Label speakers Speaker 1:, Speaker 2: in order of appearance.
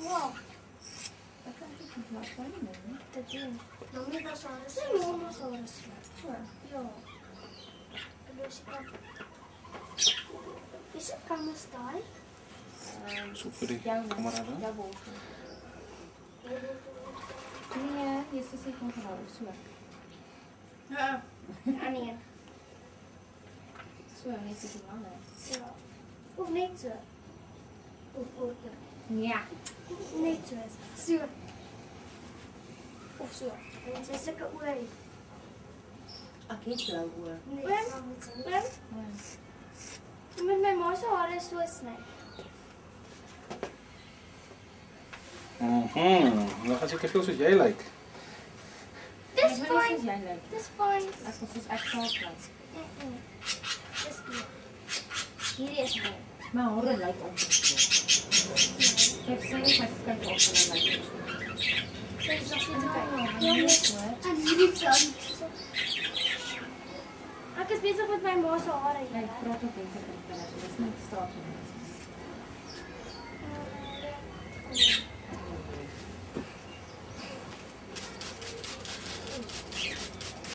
Speaker 1: Wow.
Speaker 2: Ek kan dit nie laat gaan nie.
Speaker 1: Dit doen.
Speaker 3: Nominosaurus.
Speaker 1: Nominosaurus. Ja. Is het kamers daar?
Speaker 4: Zoek voor die camera dan.
Speaker 2: Daarboven. Nee, jy is gesê van gehou, so.
Speaker 3: Ja.
Speaker 1: Nee.
Speaker 2: So, net so lang.
Speaker 1: Ja. Of net so. Of korter.
Speaker 2: Ja.
Speaker 1: Net so. So. Of so. En sy sulke oor.
Speaker 3: Ek het blou oor.
Speaker 1: Nee. Met my ma se hare so sny.
Speaker 4: Dan gaan seker veel soos jy lyk.
Speaker 1: Dis
Speaker 2: Dis
Speaker 1: fyn.
Speaker 2: jy lyk.
Speaker 1: Dis fyn.
Speaker 2: Ek was soos ek self lyk.
Speaker 1: Dis goed. Hierdie is mooi.
Speaker 2: My hare lyk ongeveer. Ek sê net my kyk op en dan lyk.
Speaker 1: Sy is nog steeds oké.
Speaker 2: Ja, net hoor.
Speaker 1: En hierdie dan. Ek is besig met my ma se hare.
Speaker 2: Ek praat op internet, dis nie staat nie.